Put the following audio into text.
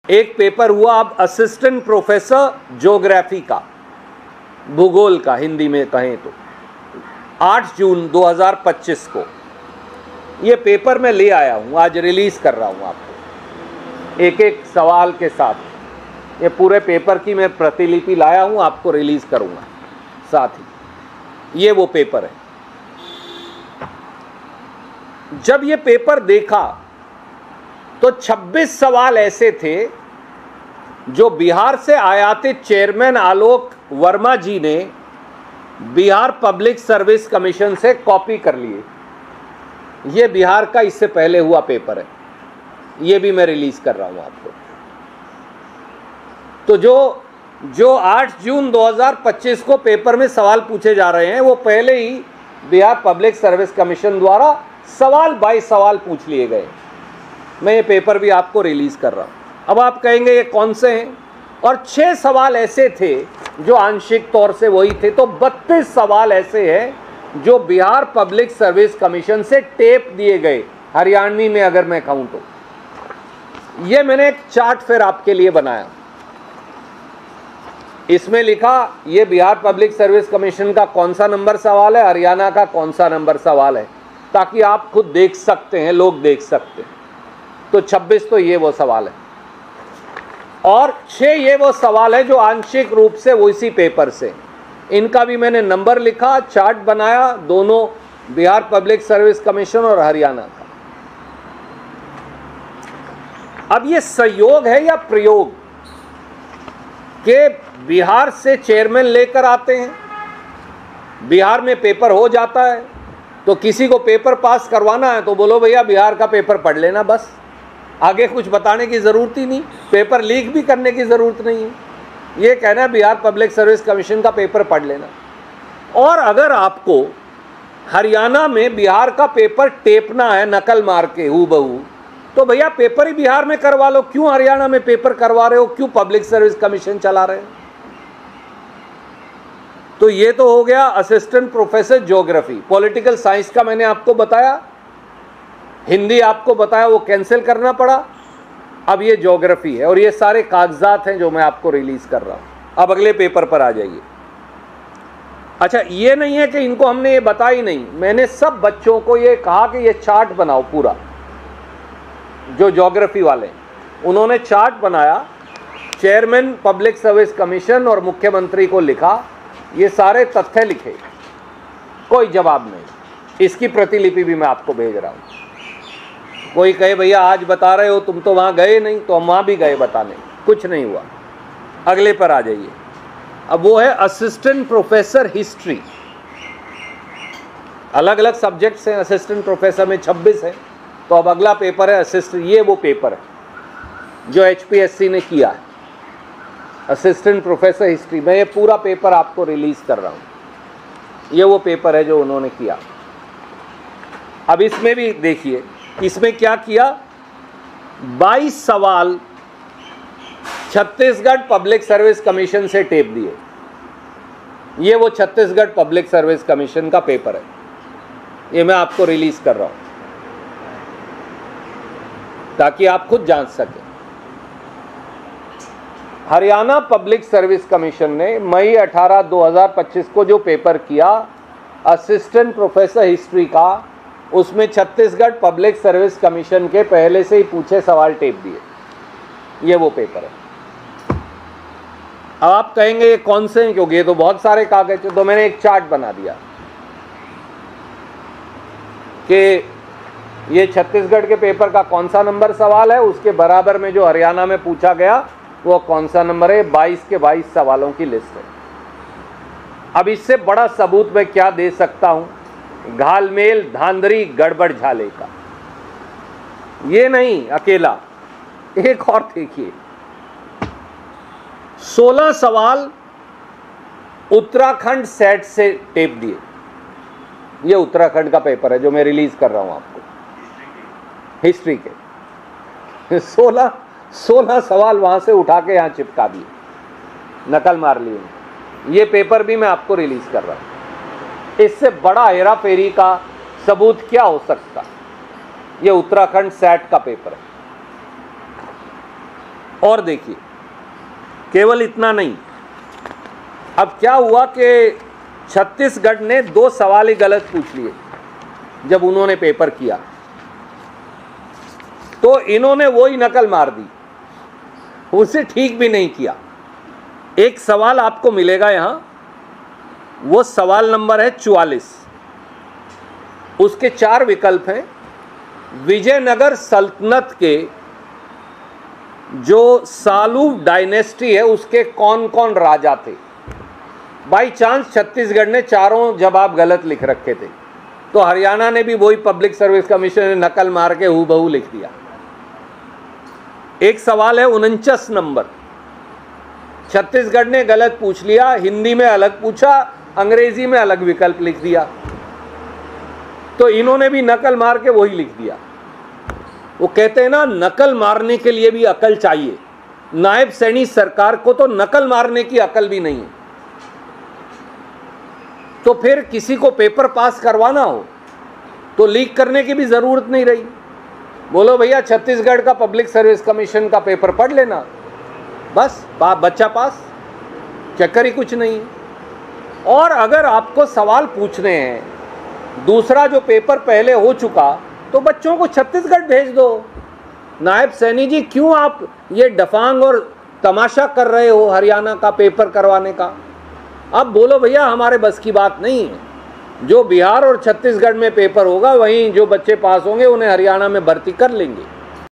एक पेपर हुआ अब असिस्टेंट प्रोफेसर ज्योग्राफी का, भूगोल का हिंदी में कहें तो, 8 जून 2025 को ये पेपर मैं ले आया हूँ, आज रिलीज़ कर रहा हूँ आपको एक एक सवाल के साथ। ये पूरे पेपर की मैं प्रतिलिपि लाया हूँ, आपको रिलीज़ करूँगा साथ ही। ये वो पेपर है। जब ये पेपर देखा तो 26 सवाल ऐसे थे जो बिहार से आयातित चेयरमैन आलोक वर्मा जी ने बिहार पब्लिक सर्विस कमीशन से कॉपी कर लिए। ये बिहार का इससे पहले हुआ पेपर है, ये भी मैं रिलीज कर रहा हूं आपको। तो जो 8 जून 2025 को पेपर में सवाल पूछे जा रहे हैं वो पहले ही बिहार पब्लिक सर्विस कमीशन द्वारा सवाल बाय सवाल पूछ लिए गए। मैं ये पेपर भी आपको रिलीज कर रहा हूं। अब आप कहेंगे ये कौन से हैं, और 6 सवाल ऐसे थे जो आंशिक तौर से वही थे। तो 32 सवाल ऐसे हैं जो बिहार पब्लिक सर्विस कमीशन से टेप दिए गए, हरियाणवी में अगर मैं कहूं तो। ये मैंने एक चार्ट फिर आपके लिए बनाया, इसमें लिखा ये बिहार पब्लिक सर्विस कमीशन का कौन सा नंबर सवाल है, हरियाणा का कौन सा नंबर सवाल है, ताकि आप खुद देख सकते हैं, लोग देख सकते हैं। तो 26 तो ये वो सवाल है, और 6 ये वो सवाल है जो आंशिक रूप से वो इसी पेपर से। इनका भी मैंने नंबर लिखा, चार्ट बनाया, दोनों बिहार पब्लिक सर्विस कमीशन और हरियाणा का। अब ये संयोग है या प्रयोग के बिहार से चेयरमैन लेकर आते हैं, बिहार में पेपर हो जाता है, तो किसी को पेपर पास करवाना है तो बोलो भैया बिहार का पेपर पढ़ लेना, बस आगे कुछ बताने की ज़रूरत ही नहीं, पेपर लीक भी करने की ज़रूरत नहीं है। ये कहना है बिहार पब्लिक सर्विस कमीशन का पेपर पढ़ लेना। और अगर आपको हरियाणा में बिहार का पेपर टेपना है नकल मार के हूबहू, तो भैया पेपर ही बिहार में करवा लो, क्यों हरियाणा में पेपर करवा रहे हो, क्यों पब्लिक सर्विस कमीशन चला रहे हो। तो ये तो हो गया assistant professor geography. Political science का मैंने आपको बताया, हिंदी आपको बताया, वो कैंसिल करना पड़ा। अब ये ज्योग्राफी है, और ये सारे कागजात हैं जो मैं आपको रिलीज कर रहा हूं। अब अगले पेपर पर आ जाइए। अच्छा, ये नहीं है कि इनको हमने ये बताई नहीं, मैंने सब बच्चों को ये कहा कि ये चार्ट बनाओ पूरा। जो ज्योग्राफी वाले उन्होंने चार्ट बनाया, चेयरमैन पब्लिक सर्विस कमीशन और मुख्यमंत्री को लिखा, ये सारे तथ्य लिखे, कोई जवाब नहीं। इसकी प्रतिलिपि भी मैं आपको भेज रहा हूं। कोई कहे भैया आज बता रहे हो, तुम तो वहां गए नहीं, तो हम वहां भी गए बताने, कुछ नहीं हुआ। अगले पर आ जाइए। अब वो है असिस्टेंट प्रोफेसर हिस्ट्री। अलग अलग सब्जेक्ट्स हैं, असिस्टेंट प्रोफेसर में 26 है। तो अब अगला पेपर है असिस्टेंट, ये वो पेपर है जो HPSC ने किया है, असिस्टेंट प्रोफेसर हिस्ट्री। मैं ये पूरा पेपर आपको रिलीज कर रहा हूं। ये वो पेपर है जो उन्होंने किया। अब इसमें भी देखिए, इसमें क्या किया, 22 सवाल छत्तीसगढ़ पब्लिक सर्विस कमीशन से टेप दिए। ये वो छत्तीसगढ़ पब्लिक सर्विस कमीशन का पेपर है, ये मैं आपको रिलीज कर रहा हूं ताकि आप खुद जांच सकें। हरियाणा पब्लिक सर्विस कमीशन ने मई 18, 2025 को जो पेपर किया असिस्टेंट प्रोफेसर हिस्ट्री का, उसमें छत्तीसगढ़ पब्लिक सर्विस कमीशन के पहले से ही पूछे सवाल टेप दिए। ये वो पेपर है। अब आप कहेंगे ये कौन से हैं, क्योंकि ये तो बहुत सारे कागज हैं। तो मैंने एक चार्ट बना दिया कि ये छत्तीसगढ़ के पेपर का कौन सा नंबर सवाल है, उसके बराबर में जो हरियाणा में पूछा गया वो कौन सा नंबर है। 22 के 22 सवालों की लिस्ट है। अब इससे बड़ा सबूत मैं क्या दे सकता हूं, घालमेल धांधरी गड़बड़ झाले का। ये नहीं अकेला, एक और देखिए, 16 सवाल उत्तराखंड सेट से टेप दिए। ये उत्तराखंड का पेपर है जो मैं रिलीज कर रहा हूं आपको, हिस्ट्री के। 16 सवाल वहां से उठा के यहां चिपका दिए, नकल मार लिए। ये पेपर भी मैं आपको रिलीज कर रहा हूं। इससे बड़ा हेरा फेरी का सबूत क्या हो सकता। ये उत्तराखंड सेट का पेपर है। और देखिए, केवल इतना नहीं, अब क्या हुआ कि छत्तीसगढ़ ने 2 सवाल ही गलत पूछ लिए जब उन्होंने पेपर किया, तो इन्होंने वही नकल मार दी, उसे ठीक भी नहीं किया। एक सवाल आपको मिलेगा यहां, वो सवाल नंबर है 44, उसके 4 विकल्प हैं। विजयनगर सल्तनत के जो सालू डायनेस्टी है उसके कौन कौन राजा थे। बाई चांस छत्तीसगढ़ ने चारों जवाब गलत लिख रखे थे, तो हरियाणा ने भी वही पब्लिक सर्विस कमीशन ने नकल मार के हूबहू लिख दिया। एक सवाल है 49 नंबर, छत्तीसगढ़ ने गलत पूछ लिया, हिंदी में अलग पूछा, अंग्रेजी में अलग विकल्प लिख दिया, तो इन्होंने भी नकल मार के वही लिख दिया। वो कहते हैं ना, नकल मारने के लिए भी अकल चाहिए। नायब सैनी सरकार को तो नकल मारने की अकल भी नहीं है, तो फिर किसी को पेपर पास करवाना हो तो लीक करने की भी जरूरत नहीं रही। बोलो भैया छत्तीसगढ़ का पब्लिक सर्विस कमीशन का पेपर पढ़ लेना, बस बच्चा पास, चक्कर ही कुछ नहीं। और अगर आपको सवाल पूछने हैं दूसरा जो पेपर पहले हो चुका, तो बच्चों को छत्तीसगढ़ भेज दो। नायब सैनी जी, क्यों आप ये डफांग और तमाशा कर रहे हो हरियाणा का पेपर करवाने का? अब बोलो भैया हमारे बस की बात नहीं है, जो बिहार और छत्तीसगढ़ में पेपर होगा वहीं जो बच्चे पास होंगे उन्हें हरियाणा में भर्ती कर लेंगे।